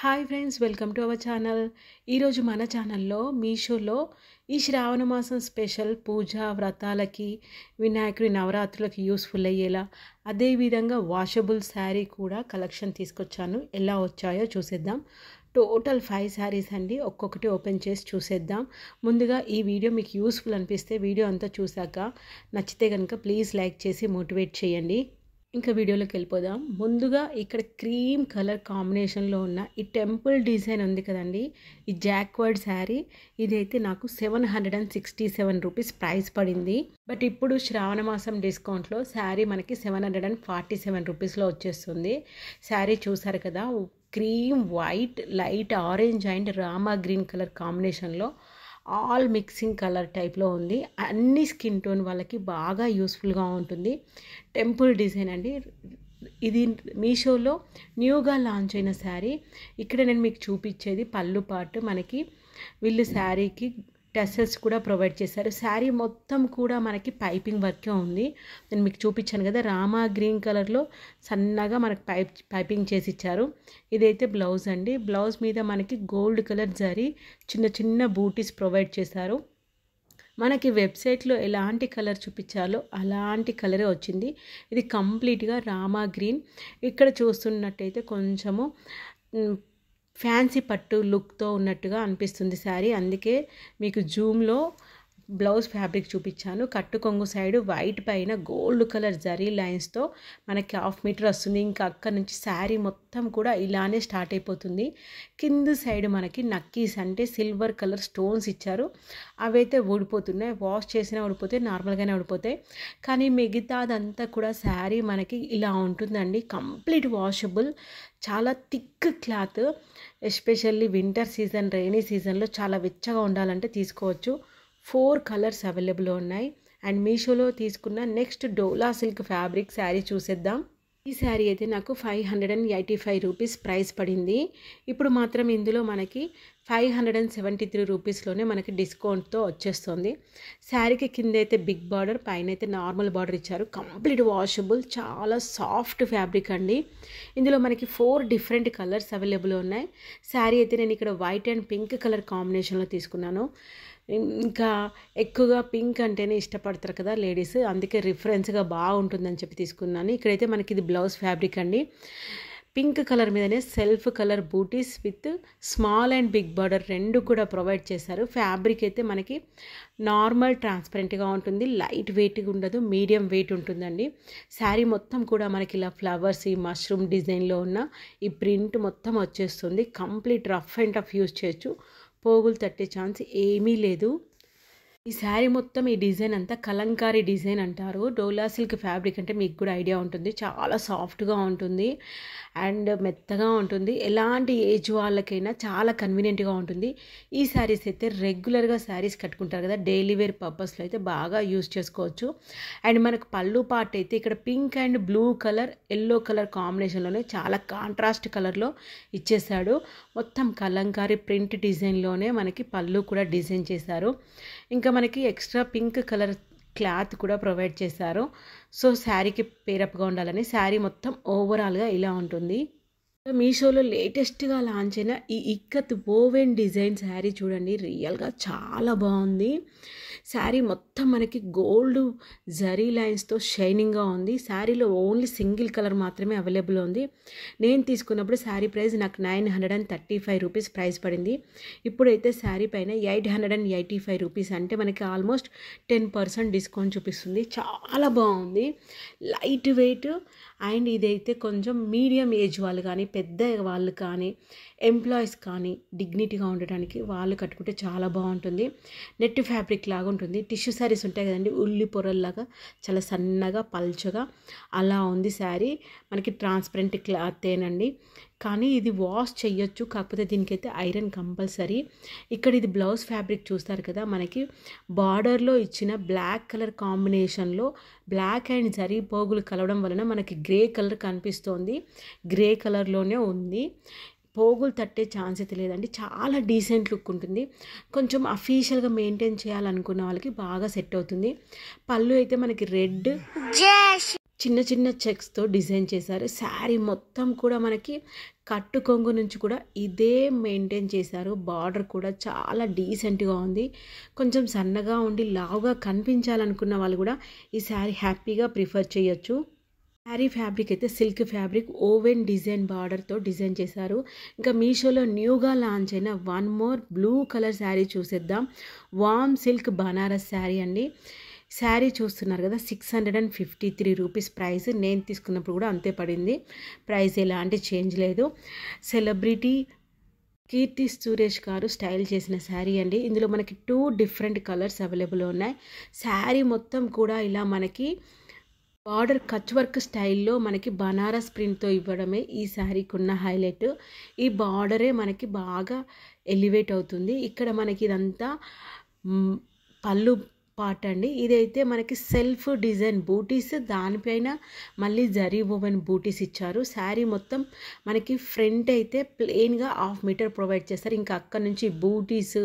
Hi friends, welcome to our channel. ఈరోజు మన ఛానల్లో మీషోలో ఈ శ్రావణ మాసం స్పెషల్ పూజ వ్రతాలకి, వినాయకుడి నవరాత్రులకి యూస్ఫుల్ అయ్యేలా, అదేవిధంగా వాషబుల్ శారీ కూడా కలెక్షన్ తీసుకొచ్చాను. ఎలా వచ్చాయో చూసేద్దాం. టోటల్ 5 శారీస్ అండి. ఒక్కొక్కటి ఓపెన్ చేసి చూసేద్దాం. ముందుగా ఈ వీడియో మీకు యూస్ఫుల్ అనిపిస్తే వీడియో అంతా చూశాక నచ్చితే కనుక ప్లీజ్ లైక్ చేసి మోటివేట్ చేయండి. ఇంకా వీడియోలోకి వెళ్ళిపోదాం. ముందుగా ఇక్కడ క్రీమ్ కలర్ కాంబినేషన్లో ఉన్న ఈ టెంపుల్ డిజైన్ ఉంది కదండి, ఈ జాక్వర్డ్ శారీ. ఇదైతే నాకు 767 రూపీస్ ప్రైస్ పడింది. బట్ ఇప్పుడు శ్రావణ మాసం డిస్కౌంట్లో శారీ మనకి 747 రూపీస్లో వచ్చేస్తుంది. శారీ చూసారు కదా, cream white, light orange and Rama green colour కాంబినేషన్లో ఆల్ మిక్సింగ్ కలర్ టైప్లో ఉంది. అన్ని స్కిన్ టోన్ వాళ్ళకి బాగా యూస్ఫుల్గా ఉంటుంది. టెంపుల్ డిజైన్ అండి. ఇది మీషోలో న్యూగా లాంచ్ అయిన శారీ. ఇక్కడ నేను మీకు చూపించేది పళ్ళు పార్ట్. మనకి వీళ్ళు శారీకి టెసల్స్ కూడా ప్రొవైడ్ చేశారు. శారీ మొత్తం కూడా మనకి పైపింగ్ వర్కే ఉంది. నేను మీకు చూపించాను కదా, రామా గ్రీన్ కలర్లో సన్నగా మనకి పైపింగ్ చేసి ఇచ్చారు. ఇదైతే బ్లౌజ్ అండి. బ్లౌజ్ మీద మనకి గోల్డ్ కలర్ జరీ చిన్న చిన్న బూటీస్ ప్రొవైడ్ చేశారు. మనకి వెబ్సైట్లో ఎలాంటి కలర్ చూపించాలో అలాంటి కలరే వచ్చింది. ఇది కంప్లీట్గా రామా గ్రీన్. ఇక్కడ చూస్తున్నట్టయితే కొంచెము ఫ్యాన్సీ పట్టు లుక్తో ఉన్నట్టుగా అనిపిస్తుంది శారీ. అందుకే మీకు జూమ్లో బ్లౌజ్ ఫ్యాబ్రిక్ చూపించాను. కట్టు కొంగు సైడ్ వైట్ పైన గోల్డ్ కలర్ జరీ లైన్స్తో మనకి 1/2 మీటర్ వస్తుంది. ఇంకా అక్కడ నుంచి శారీ మొత్తం కూడా ఇలానే స్టార్ట్ అయిపోతుంది. కింద సైడ్ మనకి నక్కీస్ అంటే సిల్వర్ కలర్ స్టోన్స్ ఇచ్చారు. అవైతే ఊడిపోతున్నాయి. వాష్ చేసినా ఊడిపోతాయి, నార్మల్గానే ఊడిపోతాయి. కానీ మిగతాదంతా కూడా శారీ మనకి ఇలా ఉంటుందండి. కంప్లీట్ వాషబుల్, చాలా thick cloth. Especially winter season, rainy సీజన్లో చాలా వెచ్చగా ఉండాలంటే తీసుకోవచ్చు. 4 కలర్స్ అవైలబుల్ ఉన్నాయి. అండ్ మీషోలో తీసుకున్న నెక్స్ట్ డోలా సిల్క్ ఫ్యాబ్రిక్ శారీ చూసేద్దాం. ఈ శారీ అయితే నాకు 585 రూపీస్ ప్రైస్ పడింది. ఇప్పుడు మాత్రం ఇందులో మనకి 573 రూపీస్లోనే మనకి డిస్కౌంట్తో వచ్చేస్తుంది. శారీకి కింద అయితే బిగ్ బార్డర్, పైన అయితే నార్మల్ బార్డర్ ఇచ్చారు. కంప్లీట్ వాషబుల్, చాలా సాఫ్ట్ ఫ్యాబ్రిక్ అండి. ఇందులో మనకి 4 డిఫరెంట్ కలర్స్ అవైలబుల్ ఉన్నాయి. శారీ అయితే నేను ఇక్కడ వైట్ అండ్ పింక్ కలర్ కాంబినేషన్లో తీసుకున్నాను. ఇంకా ఎక్కువగా పింక్ అంటేనే ఇష్టపడతారు కదా లేడీస్, అందుకే రిఫరెన్స్గా బాగుంటుందని చెప్పి తీసుకున్నాను. ఇక్కడైతే మనకి ఇది బ్లౌజ్ ఫ్యాబ్రిక్ అండి. పింక్ కలర్ మీదనే self colour booties with small and big border రెండు కూడా ప్రొవైడ్ చేశారు. ఫ్యాబ్రిక్ అయితే మనకి నార్మల్ ట్రాన్స్పరెంట్గా ఉంటుంది. లైట్ వెయిట్గా ఉండదు, మీడియం వెయిట్ ఉంటుందండి. శారీ మొత్తం కూడా మనకి ఇలా ఫ్లవర్స్, ఈ మష్రూమ్ డిజైన్లో ఉన్న ఈ ప్రింట్ మొత్తం వచ్చేస్తుంది. Complete rough and tough use చేయొచ్చు. పోగులు తట్టే ఛాన్స్ ఏమీ లేదు. ఈ శారీ మొత్తం ఈ డిజైన్ అంతా కలంకారీ డిజైన్ అంటారు. డోలా సిల్క్ ఫ్యాబ్రిక్ అంటే మీకు కూడా ఐడియా ఉంటుంది. చాలా సాఫ్ట్గా ఉంటుంది అండ్ మెత్తగా ఉంటుంది. ఎలాంటి ఏజ్ వాళ్ళకైనా చాలా కన్వీనియంట్గా ఉంటుంది. ఈ శారీస్ అయితే రెగ్యులర్గా శారీస్ కట్టుకుంటారు కదా, డైలీ వేర్ పర్పస్లో అయితే బాగా యూజ్ చేసుకోవచ్చు. అండ్ మనకు పళ్ళు పార్ట్ అయితే ఇక్కడ pink and blue colour, yellow colour కాంబినేషన్లోనే చాలా కాంట్రాస్ట్ కలర్లో ఇచ్చేసాడు. మొత్తం కలంకారీ ప్రింట్ డిజైన్లోనే మనకి పళ్ళు కూడా డిజైన్ చేశారు. ఇంకా మనకి ఎక్స్ట్రా పింక్ కలర్ క్లాత్ కూడా ప్రొవైడ్ చేశారు. సో శారీకి పేరప్గా ఉండాలని శారీ మొత్తం ఓవరాల్గా ఇలా ఉంటుంది. మీషోలో లేటెస్ట్గా లాంచ్ అయిన ఈ ఇక్కత్ ఓవెన్ డిజైన్ శారీ చూడండి, రియల్గా చాలా బాగుంది. శారీ మొత్తం మనకి గోల్డ్ జరీ లైన్స్తో షైనింగ్గా ఉంది. శారీలో ఓన్లీ సింగిల్ కలర్ మాత్రమే అవైలబుల్ ఉంది. నేను తీసుకున్నప్పుడు శారీ ప్రైస్ నాకు 935 రూపీస్ ప్రైస్ పడింది. ఇప్పుడైతే శారీ పైన 885 రూపీస్, అంటే మనకి ఆల్మోస్ట్ 10% డిస్కౌంట్ చూపిస్తుంది. చాలా బాగుంది, లైట్ వెయిట్. అండ్ ఇదైతే కొంచెం మీడియం ఏజ్ వాళ్ళు కానీ, పెద్ద వాళ్ళు కానీ, ఎంప్లాయీస్ కానీ డిగ్నిటీగా ఉండడానికి వాళ్ళు కట్టుకుంటే చాలా బాగుంటుంది. నెట్ ఫ్యాబ్రిక్ లాగా ఉంటుంది. టిష్యూ శారీస్ ఉంటాయి కదండి, ఉల్లి పొరల్లాగా చాలా సన్నగా పల్చగా అలా ఉంది శారీ. మనకి ట్రాన్స్పరెంట్ క్లాతేనండి, కానీ ఇది వాష్ చేయొచ్చు. కాకపోతే దీనికైతే ఐరన్ కంపల్సరీ. ఇక్కడ ఇది బ్లౌజ్ ఫ్యాబ్రిక్ చూస్తారు కదా, మనకి బార్డర్లో ఇచ్చిన బ్లాక్ కలర్ కాంబినేషన్లో బ్లాక్ అండ్ జరీ పోగులు కలవడం వలన మనకి గ్రే కలర్ కనిపిస్తోంది. గ్రే కలర్లోనే ఉంది. పోగులు తట్టే ఛాన్స్ అయితే లేదండి. చాలా డీసెంట్ లుక్ ఉంటుంది. కొంచెం అఫీషియల్గా మెయింటైన్ చేయాలనుకున్న వాళ్ళకి బాగా సెట్ అవుతుంది. పళ్ళు అయితే మనకి రెడ్, చిన్న చిన్న చెక్స్తో డిజైన్ చేశారు. శారీ మొత్తం కూడా మనకి కట్టు కొంగు నుంచి కూడా ఇదే మెయింటైన్ చేశారు. బార్డర్ కూడా చాలా డీసెంట్గా ఉంది. కొంచెం సన్నగా ఉండి లావుగా కనిపించాలనుకున్న వాళ్ళు కూడా ఈ శారీ హ్యాపీగా ప్రిఫర్ చేయొచ్చు. శారీ ఫ్యాబ్రిక్ అయితే సిల్క్ ఫ్యాబ్రిక్ ఓవెన్ డిజైన్ బార్డర్తో డిజైన్ చేశారు. ఇంకా మీషోలో న్యూగా లాంచ్ అయిన one more blue colour sari చూసేద్దాం. వామ్ సిల్క్ బనారస్ శారీ అండి. శారీ చూస్తున్నారు కదా, 653 రూపీస్ ప్రైస్. నేను తీసుకున్నప్పుడు కూడా అంతే పడింది. ప్రైస్ ఎలాంటి చేంజ్ లేదు. సెలబ్రిటీ కీర్తి సురేష్ గారు స్టైల్ చేసిన శారీ అండి. ఇందులో మనకి 2 డిఫరెంట్ కలర్స్ అవైలబుల్ ఉన్నాయి. శారీ మొత్తం కూడా ఇలా మనకి బార్డర్ కచ్ వర్క్ స్టైల్లో మనకి బనారస్ ప్రింట్తో ఇవ్వడమే ఈ శారీకి ఉన్న హైలైట్. ఈ బార్డరే మనకి బాగా ఎలివేట్ అవుతుంది. ఇక్కడ మనకి ఇదంతా పళ్ళు పార్ట్ అండి. ఇదైతే మనకి సెల్ఫ్ డిజైన్ బూటీస్, దానిపైన మళ్ళీ జరీ ఓవెన్ బూటీస్ ఇచ్చారు. శారీ మొత్తం మనకి ఫ్రంట్ అయితే ప్లెయిన్గా 1/2 మీటర్ ప్రొవైడ్ చేస్తారు. ఇంకా అక్కడ నుంచి బూటీస్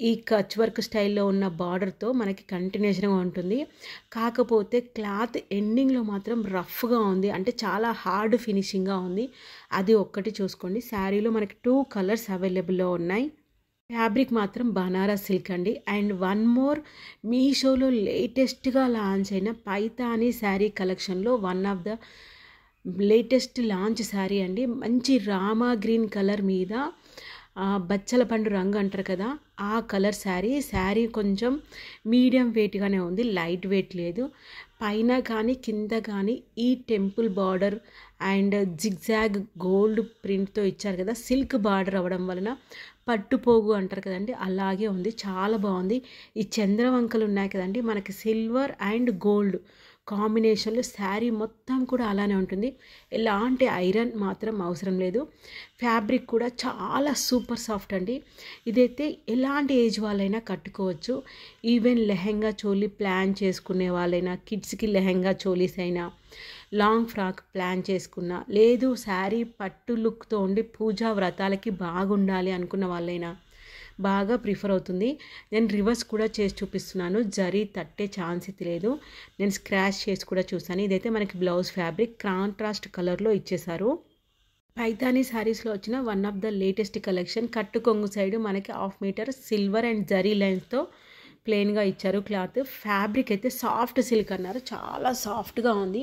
ఈ కచ్ వర్క్ స్టైల్లో ఉన్న బార్డర్తో మనకి కంటిన్యూషన్గా ఉంటుంది. కాకపోతే క్లాత్ ఎండింగ్లో మాత్రం రఫ్గా ఉంది, అంటే చాలా హార్డ్ ఫినిషింగ్గా ఉంది. అది ఒక్కటి చూసుకోండి. శారీలో మనకి 2 కలర్స్ అవైలబుల్లో ఉన్నాయి. ఫ్యాబ్రిక్ మాత్రం బనారస్ సిల్క్ అండి. అండ్ వన్ మోర్ మీషోలో లేటెస్ట్గా లాంచ్ అయిన పైతానీ శారీ కలెక్షన్లో one of the latest launch sari అండి. మంచి రామా గ్రీన్ కలర్ మీద బచ్చల పండు రంగు అంటారు కదా, ఆ కలర్ శారీ కొంచెం మీడియం వెయిట్గానే ఉంది, లైట్ వెయిట్ లేదు. పైన కానీ కింద కానీ ఈ temple border and zigzag gold ప్రింట్తో ఇచ్చారు కదా, సిల్క్ బార్డర్ అవ్వడం వలన పట్టుపోగు అంటారు కదండి, అలాగే ఉంది. చాలా బాగుంది. ఈ చంద్రవంకలు ఉన్నాయి కదండి, మనకి సిల్వర్ అండ్ గోల్డ్ కాంబినేషన్లో శారీ మొత్తం కూడా అలానే ఉంటుంది. ఎలాంటి ఐరన్ మాత్రం అవసరం లేదు. ఫ్యాబ్రిక్ కూడా చాలా సూపర్ సాఫ్ట్ అండి. ఇదైతే ఎలాంటి ఏజ్ వాళ్ళైనా కట్టుకోవచ్చు. ఈవెన్ లెహెంగా చోలీ ప్లాన్ చేసుకునే వాళ్ళైనా, కిడ్స్కి లెహెంగా చోలీస్ అయినా, లాంగ్ ఫ్రాక్ ప్లాన్ చేసుకున్నా, లేదు శారీ పట్టు లుక్తో ఉండి పూజా వ్రతాలకి బాగుండాలి అనుకున్న వాళ్ళైనా బాగా ప్రిఫర్ అవుతుంది. నేను రివర్స్ కూడా చేసి చూపిస్తున్నాను, జరీ తట్టే ఛాన్స్ అయితే లేదు. నేను స్క్రాచ్ చేసి కూడా చూసాను. ఇదైతే మనకి బ్లౌజ్ ఫ్యాబ్రిక్ కాంట్రాస్ట్ కలర్లో ఇచ్చేసారు. పైతానీ శారీస్లో వచ్చిన one of the latest collection. కట్టు కొంగు సైడ్ మనకి 1/2 మీటర్ సిల్వర్ అండ్ జరీ లైన్స్తో ప్లెయిన్గా ఇచ్చారు. క్లాత్ ఫ్యాబ్రిక్ అయితే సాఫ్ట్ సిల్క్ అన్నారు, చాలా సాఫ్ట్గా ఉంది.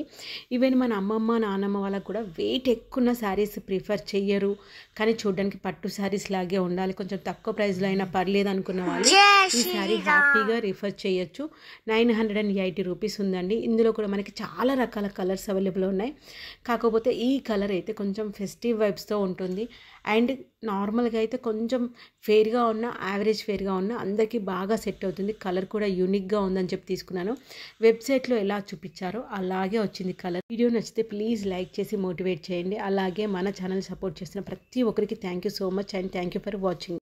ఈవెన్ మన అమ్మమ్మ నాన్నమ్మ వాళ్ళకు కూడా వెయిట్ ఎక్కువ ఉన్న శారీస్ ప్రిఫర్ చెయ్యరు, కానీ చూడడానికి పట్టు శారీస్ లాగే ఉండాలి, కొంచెం తక్కువ ప్రైస్లో అయినా పర్లేదు అనుకున్న వాళ్ళు ఈ శారీ హ్యాపీగా రిఫర్ చేయొచ్చు. 980 రూపీస్ ఉందండి. ఇందులో కూడా మనకి చాలా రకాల కలర్స్ అవైలబుల్ ఉన్నాయి. కాకపోతే ఈ కలర్ అయితే కొంచెం ఫెస్టివ్ వైబ్స్తో ఉంటుంది. అండ్ నార్మల్గా అయితే కొంచెం ఫేర్గా ఉన్న, యావరేజ్ ఫేర్గా ఉన్న అందరికీ బాగా సెట్ అవుతుంది. కలర్ కూడా యూనిక్గా ఉందని చెప్పి తీసుకున్నాను. వెబ్సైట్లో ఎలా చూపించారో అలాగే వచ్చింది కలర్. వీడియో నచ్చితే ప్లీజ్ లైక్ చేసి మోటివేట్ చేయండి. అలాగే మన ఛానల్ సపోర్ట్ చేస్తున్న ప్రతి ఒక్కరికి thank you so much and thank you for watching.